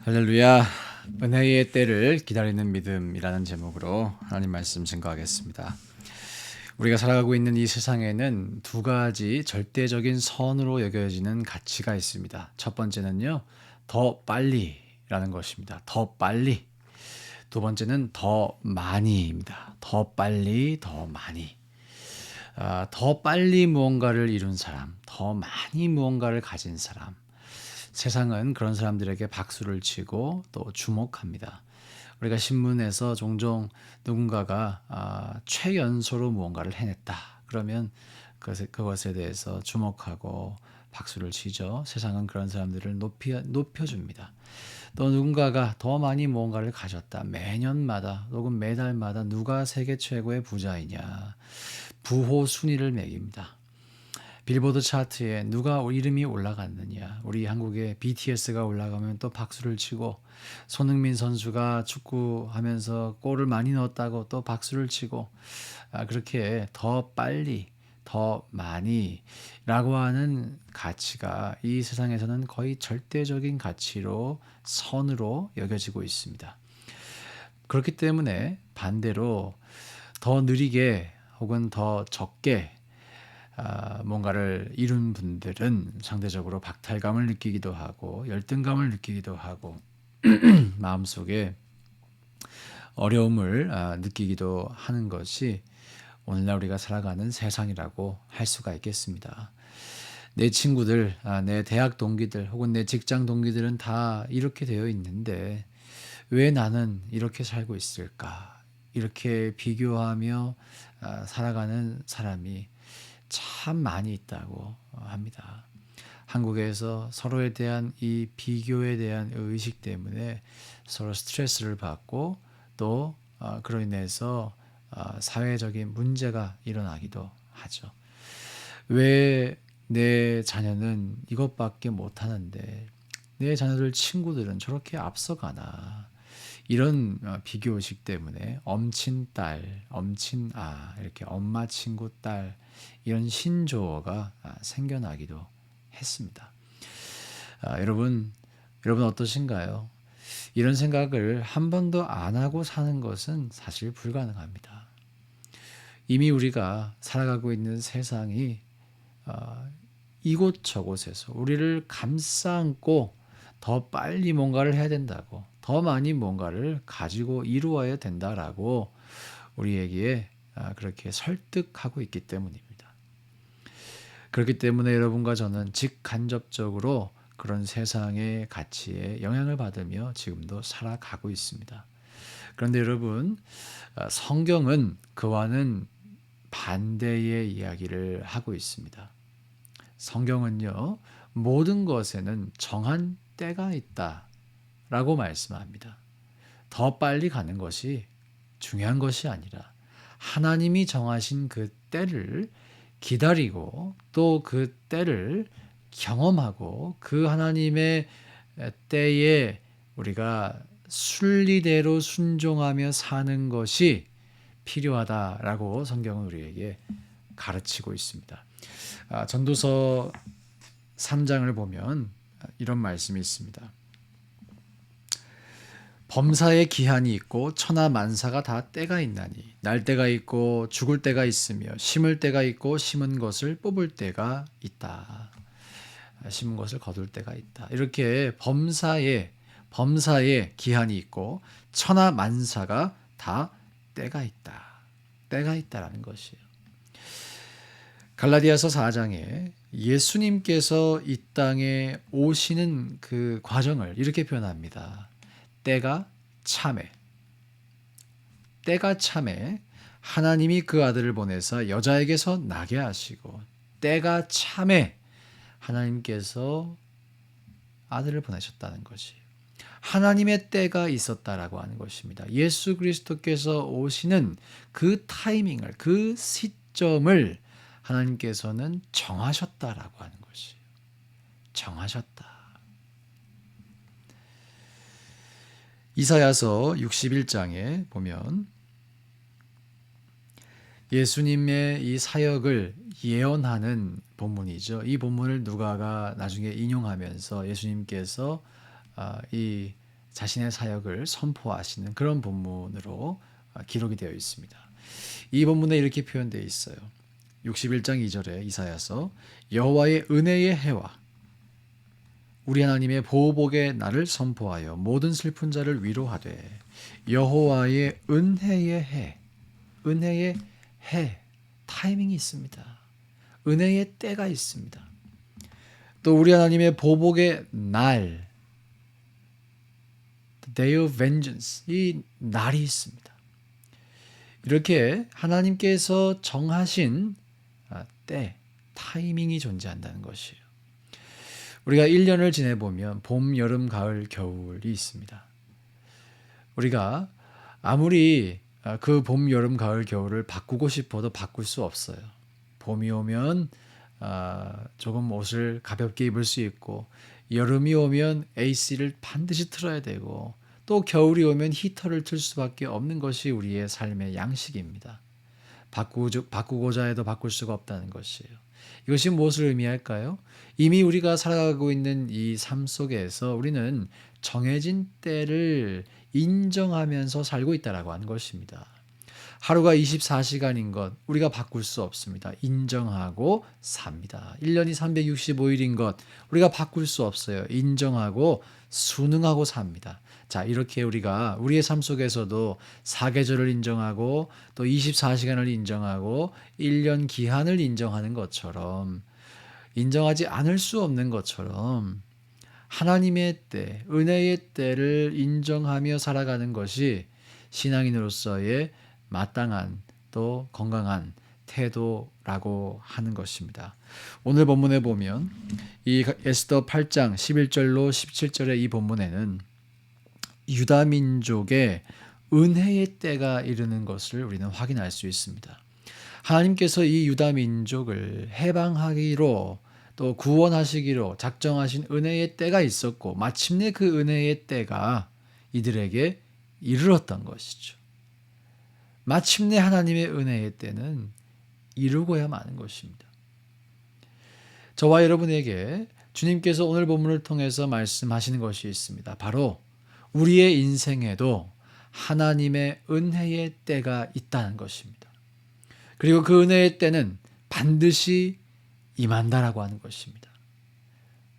할렐루야. 은혜의 때를 기다리는 믿음이라는 제목으로 하나님 말씀 증거하겠습니다. 우리가 살아가고 있는 이 세상에는 두 가지 절대적인 선으로 여겨지는 가치가 있습니다. 첫 번째는요, 더 빨리라는 것입니다. 더 빨리. 두 번째는 더 많이입니다. 더 빨리, 더 많이. 더 빨리 무언가를 이룬 사람, 더 많이 무언가를 가진 사람. 세상은 그런 사람들에게 박수를 치고 또 주목합니다. 우리가 신문에서 종종 누군가가 최연소로 무언가를 해냈다. 그러면 그것에 대해서 주목하고 박수를 치죠. 세상은 그런 사람들을 높여줍니다. 또 누군가가 더 많이 무언가를 가졌다. 매년마다 혹은 매달마다 누가 세계 최고의 부자이냐. 부호 순위를 매깁니다. 빌보드 차트에 누가 이름이 올라갔느냐. 우리 한국에 BTS가 올라가면 또 박수를 치고, 손흥민 선수가 축구하면서 골을 많이 넣었다고 또 박수를 치고, 그렇게 더 빨리 더 많이 라고 하는 가치가 이 세상에서는 거의 절대적인 가치로, 선으로 여겨지고 있습니다. 그렇기 때문에 반대로 더 느리게 혹은 더 적게 뭔가를 이룬 분들은 상대적으로 박탈감을 느끼기도 하고 열등감을 느끼기도 하고 마음속에 어려움을 느끼기도 하는 것이 오늘날 우리가 살아가는 세상이라고 할 수가 있겠습니다. 내 친구들, 내 대학 동기들 혹은 내 직장 동기들은 다 이렇게 되어 있는데 왜 나는 이렇게 살고 있을까? 이렇게 비교하며 살아가는 사람이 참 많이 있다고 합니다. 한국에서 서로에 대한 이 비교에 대한 의식 때문에 서로 스트레스를 받고 또 그로 인해서 사회적인 문제가 일어나기도 하죠. 왜 내 자녀는 이것밖에 못하는데 내 자녀들 친구들은 저렇게 앞서가나, 이런 비교의식 때문에 엄친 딸, 엄친 이렇게 엄마 친구 딸, 이런 신조어가 생겨나기도 했습니다. 여러분 어떠신가요? 이런 생각을 한 번도 안 하고 사는 것은 사실 불가능합니다. 이미 우리가 살아가고 있는 세상이 이곳저곳에서 우리를 감싸안고 더 빨리 뭔가를 해야 된다고, 더 많이 뭔가를 가지고 이루어야 된다라고 우리에게 그렇게 설득하고 있기 때문입니다. 그렇기 때문에 여러분과 저는 직간접적으로 그런 세상의 가치에 영향을 받으며 지금도 살아가고 있습니다. 그런데 여러분, 성경은 그와는 반대의 이야기를 하고 있습니다. 성경은요, 모든 것에는 정한 때가 있다라고 말씀합니다. 더 빨리 가는 것이 중요한 것이 아니라 하나님이 정하신 그 때를 기다리고 또 그 때를 경험하고 그 하나님의 때에 우리가 순리대로 순종하며 사는 것이 필요하다라고 성경은 우리에게 가르치고 있습니다. 전도서 3장을 보면 이런 말씀이 있습니다. 범사에 기한이 있고 천하 만사가 다 때가 있나니 날 때가 있고 죽을 때가 있으며 심을 때가 있고 심은 것을 뽑을 때가 있다. 심은 것을 거둘 때가 있다. 이렇게 범사에 기한이 있고 천하 만사가 다 때가 있다. 때가 있다라는 것이에요. 갈라디아서 4장에 예수님께서 이 땅에 오시는 그 과정을 이렇게 표현합니다. 때가 참에 하나님이 그 아들을 보내사 여자에게서 나게 하시고, 때가 참에 하나님께서 아들을 보내셨다는 것이 하나님의 때가 있었다라고 하는 것입니다. 예수 그리스도께서 오시는 그 타이밍을, 그 시점을 하나님께서는 정하셨다라고 하는 것이에요. 정하셨다. 이사야서 61장에 보면 예수님의 이 사역을 예언하는 본문이죠. 이 본문을 누가가 나중에 인용하면서 예수님께서 이 자신의 사역을 선포하시는 그런 본문으로 기록이 되어 있습니다. 이 본문에 이렇게 표현되어 있어요. 61장 2절에 이사야서 여호와의 은혜의 해와 우리 하나님의 보복의 날을 선포하여 모든 슬픈 자를 위로하되 여호와의 은혜의 해, 은혜의 해, 타이밍이 있습니다. 은혜의 때가 있습니다. 또 우리 하나님의 보복의 날, the day of vengeance, 이 날이 있습니다. 이렇게 하나님께서 정하신 때, 타이밍이 존재한다는 것이에요. 우리가 1년을 지내보면 봄, 여름, 가을, 겨울이 있습니다. 우리가 아무리 그 봄, 여름, 가을, 겨울을 바꾸고 싶어도 바꿀 수 없어요. 봄이 오면 조금 옷을 가볍게 입을 수 있고, 여름이 오면 AC를 반드시 틀어야 되고, 또 겨울이 오면 히터를 틀 수밖에 없는 것이 우리의 삶의 양식입니다. 바꾸고자 해도 바꿀 수가 없다는 것이에요. 이것이 무엇을 의미할까요? 이미 우리가 살아가고 있는 이 삶 속에서 우리는 정해진 때를 인정하면서 살고 있다라고 하는 것입니다. 하루가 24시간인 것 우리가 바꿀 수 없습니다. 인정하고 삽니다. 1년이 365일인 것 우리가 바꿀 수 없어요. 인정하고 순응하고 삽니다. 자, 이렇게 우리가 우리의 삶 속에서도 사계절을 인정하고 또 24시간을 인정하고 1년 기한을 인정하는 것처럼, 인정하지 않을 수 없는 것처럼 하나님의 때, 은혜의 때를 인정하며 살아가는 것이 신앙인으로서의 마땅한 또 건강한 태도라고 하는 것입니다. 오늘 본문에 보면 이 에스더 8장 11절로 17절의 이 본문에는 유다 민족의 은혜의 때가 이르는 것을 우리는 확인할 수 있습니다. 하나님께서 이 유다 민족을 해방하기로 또 구원하시기로 작정하신 은혜의 때가 있었고, 마침내 그 은혜의 때가 이들에게 이르렀던 것이죠. 마침내 하나님의 은혜의 때는 이루고야 마는 것입니다. 저와 여러분에게 주님께서 오늘 본문을 통해서 말씀하시는 것이 있습니다. 바로 우리의 인생에도 하나님의 은혜의 때가 있다는 것입니다. 그리고 그 은혜의 때는 반드시 임한다라고 하는 것입니다.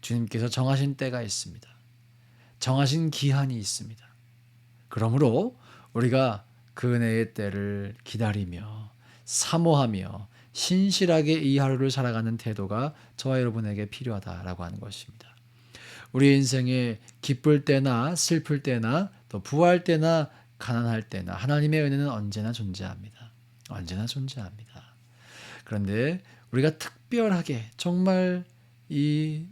주님께서 정하신 때가 있습니다. 정하신 기한이 있습니다. 그러므로 우리가 그 은혜의 때를 기다리며 사모하며 신실하게 이 하루를 살아가는 태도가 저와 여러분에게 필요하다라고 하는 것입니다. 우리 인생에 기쁠 때나 슬플 때나 또 부할 때나 가난할 때나 하나님의 은혜는 언제나 존재합니다. 언제나 존재합니다. 그런데 우리가 특별하게 정말 이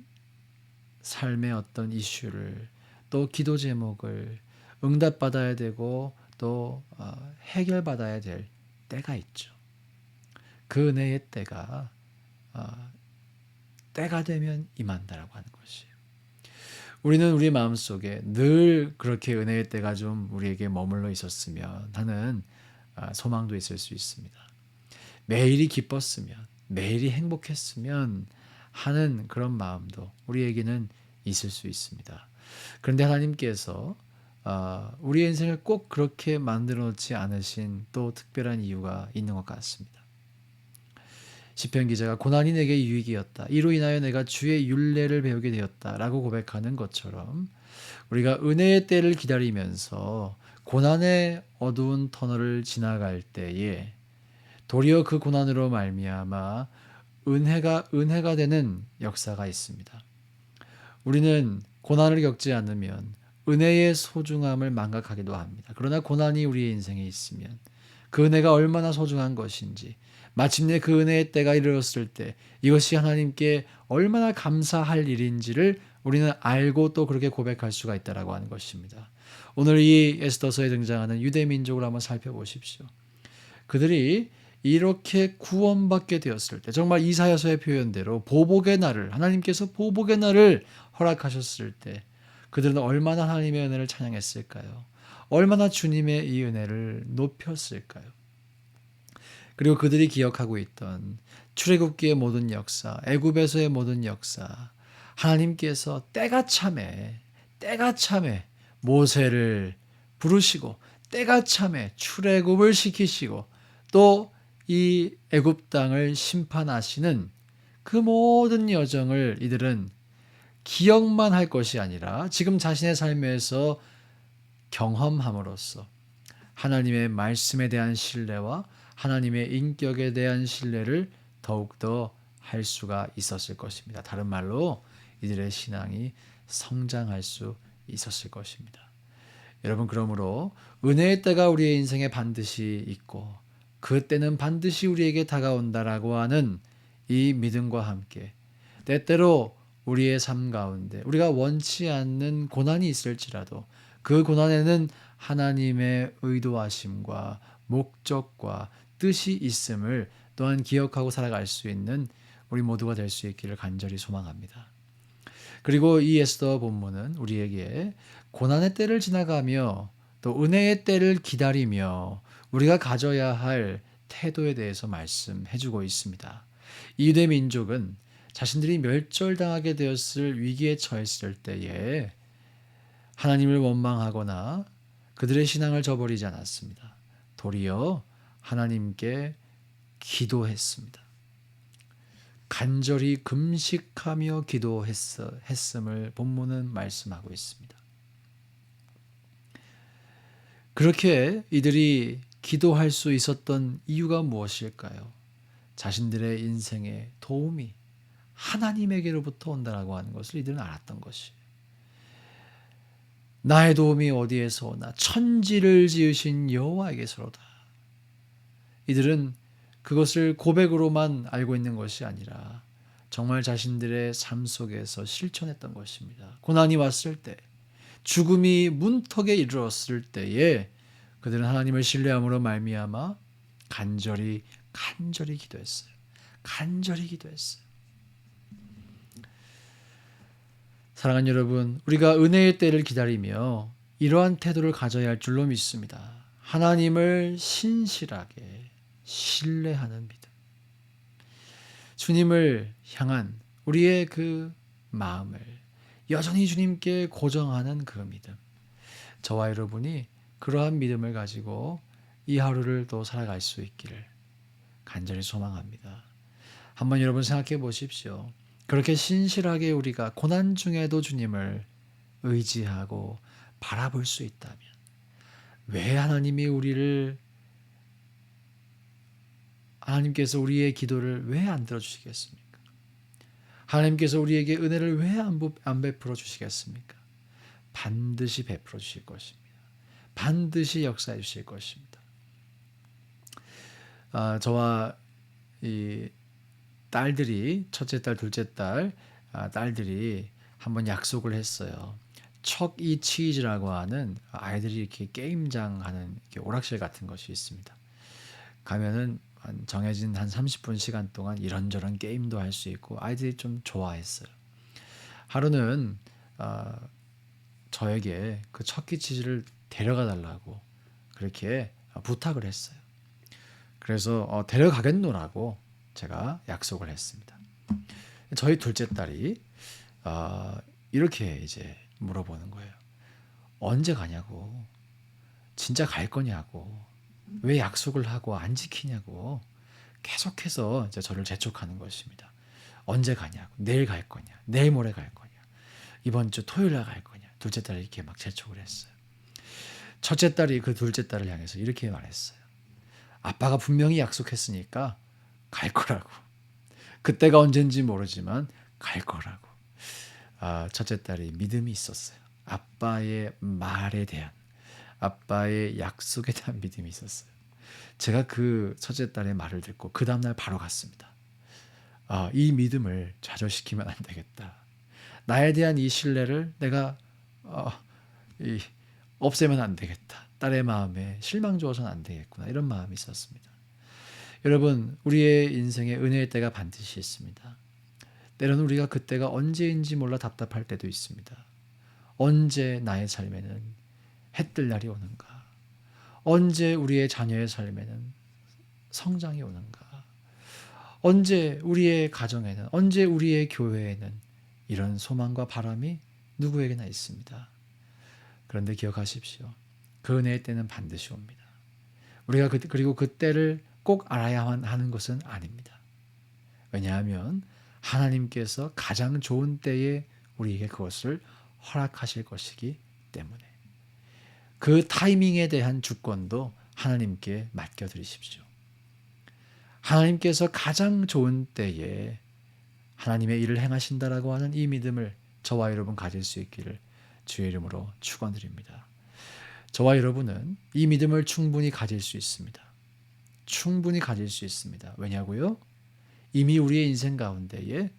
삶의 어떤 이슈를 또 기도 제목을 응답받아야 되고 또 해결받아야 될 때가 있죠. 그 은혜의 때가 때가 되면 임한다라고 하는 것이에요. 우리는 우리 마음속에 늘 그렇게 은혜의 때가 좀 우리에게 머물러 있었으면 하는 소망도 있을 수 있습니다. 매일이 기뻤으면, 매일이 행복했으면 하는 그런 마음도 우리에게는 있을 수 있습니다. 그런데 하나님께서 우리의 인생을 꼭 그렇게 만들어 놓지 않으신 또 특별한 이유가 있는 것 같습니다. 시편 기자가 고난이 내게 유익이었다. 이로 인하여 내가 주의 율례를 배우게 되었다. 라고 고백하는 것처럼 우리가 은혜의 때를 기다리면서 고난의 어두운 터널을 지나갈 때에 도리어 그 고난으로 말미암아 은혜가 되는 역사가 있습니다. 우리는 고난을 겪지 않으면 은혜의 소중함을 망각하기도 합니다. 그러나 고난이 우리의 인생에 있으면 그 은혜가 얼마나 소중한 것인지, 마침내 그 은혜의 때가 이르렀을 때 이것이 하나님께 얼마나 감사할 일인지를 우리는 알고 또 그렇게 고백할 수가 있다라고 하는 것입니다. 오늘 이 에스더서에 등장하는 유대 민족을 한번 살펴보십시오. 그들이 이렇게 구원받게 되었을 때, 정말 이사야서의 표현대로 보복의 날을, 하나님께서 보복의 날을 허락하셨을 때 그들은 얼마나 하나님의 은혜를 찬양했을까요? 얼마나 주님의 이 은혜를 높였을까요? 그리고 그들이 기억하고 있던 출애굽기의 모든 역사, 애굽에서의 모든 역사, 하나님께서 때가 참에 모세를 부르시고 때가 참에 출애굽을 시키시고 또 이 애굽 땅을 심판하시는 그 모든 여정을 이들은 기억만 할 것이 아니라 지금 자신의 삶에서 경험함으로써 하나님의 말씀에 대한 신뢰와 하나님의 인격에 대한 신뢰를 더욱더 할 수가 있었을 것입니다. 다른 말로 이들의 신앙이 성장할 수 있었을 것입니다. 여러분, 그러므로 은혜의 때가 우리의 인생에 반드시 있고 그 때는 반드시 우리에게 다가온다라고 하는 이 믿음과 함께 때때로 우리의 삶 가운데 우리가 원치 않는 고난이 있을지라도 그 고난에는 하나님의 의도하심과 목적과 뜻이 있음을 또한 기억하고 살아갈 수 있는 우리 모두가 될 수 있기를 간절히 소망합니다. 그리고 이 에스더 본문은 우리에게 고난의 때를 지나가며 또 은혜의 때를 기다리며 우리가 가져야 할 태도에 대해서 말씀해주고 있습니다. 이 유대 민족은 자신들이 멸절당하게 되었을 위기에 처했을 때에 하나님을 원망하거나 그들의 신앙을 저버리지 않았습니다. 도리어 하나님께 기도했습니다. 간절히 금식하며 기도했음을 본문은 말씀하고 있습니다. 그렇게 이들이 기도할 수 있었던 이유가 무엇일까요? 자신들의 인생에 도움이 하나님에게로부터 온다라고 하는 것을 이들은 알았던 것이에요. 나의 도움이 어디에서 오나 천지를 지으신 여호와에게서로다. 이들은 그것을 고백으로만 알고 있는 것이 아니라 정말 자신들의 삶 속에서 실천했던 것입니다. 고난이 왔을 때, 죽음이 문턱에 이르렀을 때에 그들은 하나님을 신뢰함으로 말미암아 간절히 기도했어요. 간절히 기도했어요. 사랑하는 여러분, 우리가 은혜의 때를 기다리며 이러한 태도를 가져야 할 줄로 믿습니다. 하나님을 신실하게 신뢰하는 믿음. 주님을 향한 우리의 그 마음을 여전히 주님께 고정하는 그 믿음. 저와 여러분이 그러한 믿음을 가지고 이 하루를 또 살아갈 수 있기를 간절히 소망합니다. 한번 여러분 생각해 보십시오. 그렇게 신실하게 우리가 고난 중에도 주님을 의지하고 바라볼 수 있다면 왜 하나님께서 우리의 기도를 왜 안 들어주시겠습니까? 하나님께서 우리에게 은혜를 왜 안 베풀어 주시겠습니까? 반드시 베풀어 주실 것입니다. 반드시 역사해 주실 것입니다. 저와 이 딸들이 첫째 딸, 둘째 딸들이 한번 약속을 했어요. 척이 치즈라고 하는 아이들이 이렇게 게임장 하는 이렇게 오락실 같은 것이 있습니다. 가면은 정해진 한 30분 시간 동안 이런저런 게임도 할 수 있고 아이들이 좀 좋아했어요. 하루는 저에게 그 척키 치즈를 데려가 달라고 그렇게 부탁을 했어요. 그래서 데려가겠노라고 제가 약속을 했습니다. 저희 둘째 딸이 이렇게 이제 물어보는 거예요. 언제 가냐고, 진짜 갈 거냐고, 왜 약속을 하고 안 지키냐고 계속해서 이제 저를 재촉하는 것입니다. 언제 가냐고, 내일 갈 거냐, 내일 모레 갈 거냐, 이번 주 토요일 날 갈 거냐. 둘째 딸이 이렇게 막 재촉을 했어요. 첫째 딸이 그 둘째 딸을 향해서 이렇게 말했어요. 아빠가 분명히 약속했으니까 갈 거라고. 그때가 언젠지 모르지만 갈 거라고. 첫째 딸이 믿음이 있었어요. 아빠의 말에 대한, 아빠의 약속에 대한 믿음이 있었어요. 제가 그 첫째 딸의 말을 듣고 그 다음날 바로 갔습니다. 이 믿음을 좌절시키면 안 되겠다. 나에 대한 이 신뢰를 내가 없애면 안 되겠다. 딸의 마음에 실망 주어서는 안 되겠구나. 이런 마음이 있었습니다. 여러분, 우리의 인생에 은혜의 때가 반드시 있습니다. 때로는 우리가 그때가 언제인지 몰라 답답할 때도 있습니다. 언제 나의 삶에는 해뜰 날이 오는가? 언제 우리의 자녀의 삶에는 성장이 오는가? 언제 우리의 가정에는, 언제 우리의 교회에는 이런 소망과 바람이 누구에게나 있습니다. 그런데 기억하십시오. 그 은혜의 때는 반드시 옵니다. 우리가 그리고 그 때를 꼭 알아야만 하는 것은 아닙니다. 왜냐하면 하나님께서 가장 좋은 때에 우리에게 그것을 허락하실 것이기 때문에 그 타이밍에 대한 주권도 하나님께 맡겨드리십시오. 하나님께서 가장 좋은 때에 하나님의 일을 행하신다라고 하는 이 믿음을 저와 여러분 가질 수 있기를 주의 이름으로 축원드립니다. 저와 여러분은 이 믿음을 충분히 가질 수 있습니다. 충분히 가질 수 있습니다. 왜냐고요? 이미 우리의 인생 가운데에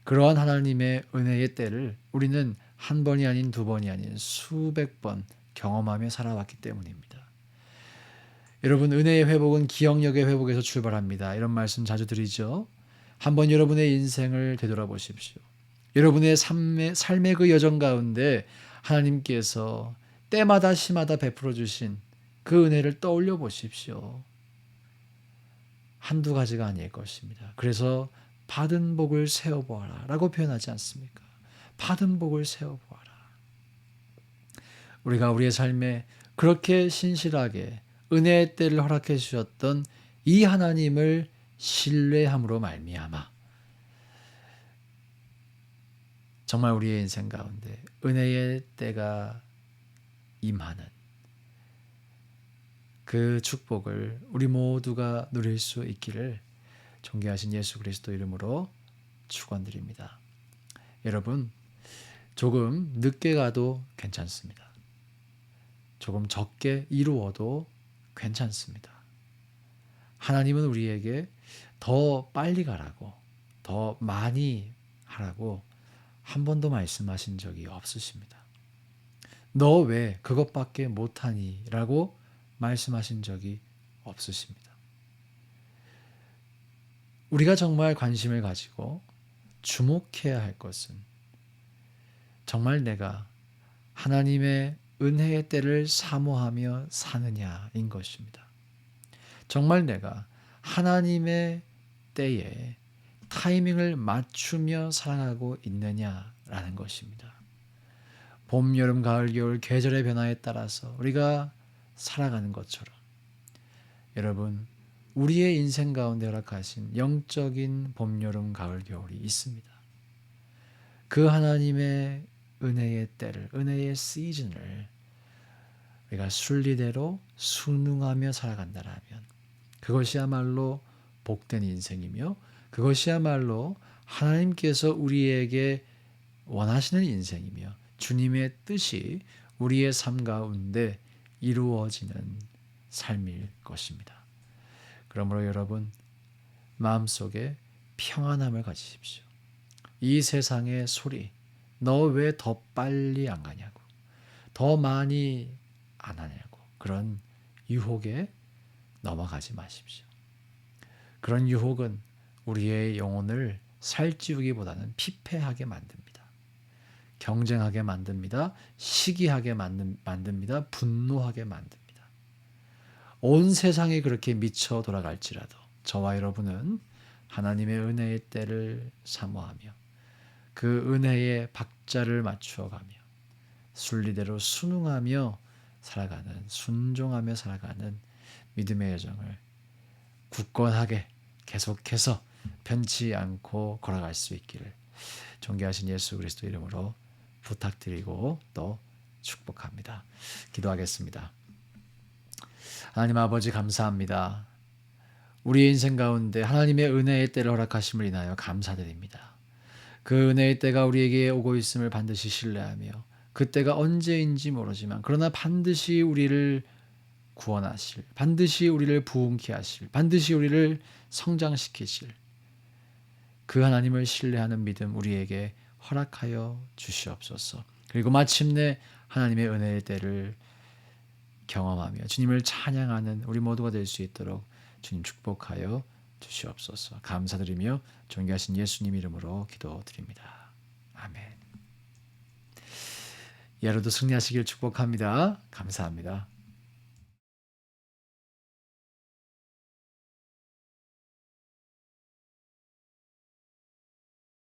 그러한 하나님의 은혜의 때를 우리는 한 번이 아닌 두 번이 아닌 수백 번 경험하며 살아왔기 때문입니다. 여러분, 은혜의 회복은 기억력의 회복에서 출발합니다. 이런 말씀 자주 드리죠. 한번 여러분의 인생을 되돌아보십시오. 여러분의 삶의 그 여정 가운데 하나님께서 때마다 시마다 베풀어 주신 그 은혜를 떠올려 보십시오. 한두 가지가 아닐 것입니다. 그래서 받은 복을 세어보아라 라고 표현하지 않습니까? 받은 복을 세어보아라. 우리가 우리의 삶에 그렇게 신실하게 은혜의 때를 허락해 주셨던 이 하나님을 신뢰함으로 말미암아 정말 우리의 인생 가운데 은혜의 때가 임하는 그 축복을 우리 모두가 누릴 수 있기를 존귀하신 예수 그리스도 이름으로 축원드립니다. 여러분, 조금 늦게 가도 괜찮습니다. 조금 적게 이루어도 괜찮습니다. 하나님은 우리에게 더 빨리 가라고, 더 많이 하라고 한 번도 말씀하신 적이 없으십니다. 너 왜 그것밖에 못하니? 라고 말씀하신 적이 없으십니다. 우리가 정말 관심을 가지고 주목해야 할 것은 정말 내가 하나님의 은혜의 때를 사모하며 사느냐인 것입니다. 정말 내가 하나님의 때에 타이밍을 맞추며 살아가고 있느냐라는 것입니다. 봄, 여름, 가을, 겨울 계절의 변화에 따라서 우리가 살아가는 것처럼 여러분, 우리의 인생 가운데 허락하신 영적인 봄, 여름, 가을, 겨울이 있습니다. 그 하나님의 은혜의 때를, 은혜의 시즌을 우리가 순리대로 순응하며 살아간다라면 그것이야말로 복된 인생이며 그것이야말로 하나님께서 우리에게 원하시는 인생이며 주님의 뜻이 우리의 삶 가운데 이루어지는 삶일 것입니다. 그러므로 여러분, 마음속에 평안함을 가지십시오. 이 세상의 소리, 너 왜 더 빨리 안 가냐고, 더 많이 안 하냐고, 그런 유혹에 넘어가지 마십시오. 그런 유혹은 우리의 영혼을 살찌우기보다는 피폐하게 만듭니다. 경쟁하게 만듭니다. 시기하게 만듭니다. 분노하게 만듭니다. 온 세상이 그렇게 미쳐 돌아갈지라도 저와 여러분은 하나님의 은혜의 때를 사모하며 그 은혜의 박자를 맞추어가며 순리대로 순응하며 살아가는, 순종하며 살아가는 믿음의 여정을 굳건하게 계속해서 변치 않고 걸어갈 수 있기를 존귀하신 예수 그리스도 이름으로 부탁드리고 또 축복합니다. 기도하겠습니다. 하나님 아버지, 감사합니다. 우리의 인생 가운데 하나님의 은혜의 때를 허락하심을 인하여 감사드립니다. 그 은혜의 때가 우리에게 오고 있음을 반드시 신뢰하며 그 때가 언제인지 모르지만 그러나 반드시 우리를 구원하실, 반드시 우리를 부흥케 하실, 반드시 우리를 성장시키실 그 하나님을 신뢰하는 믿음 우리에게 허락하여 주시옵소서. 그리고 마침내 하나님의 은혜의 때를 경험하며 주님을 찬양하는 우리 모두가 될 수 있도록 주님 축복하여 주시옵소서. 감사드리며 존귀하신 예수님 이름으로 기도드립니다. 아멘. 여러분도 승리하시길 축복합니다. 감사합니다.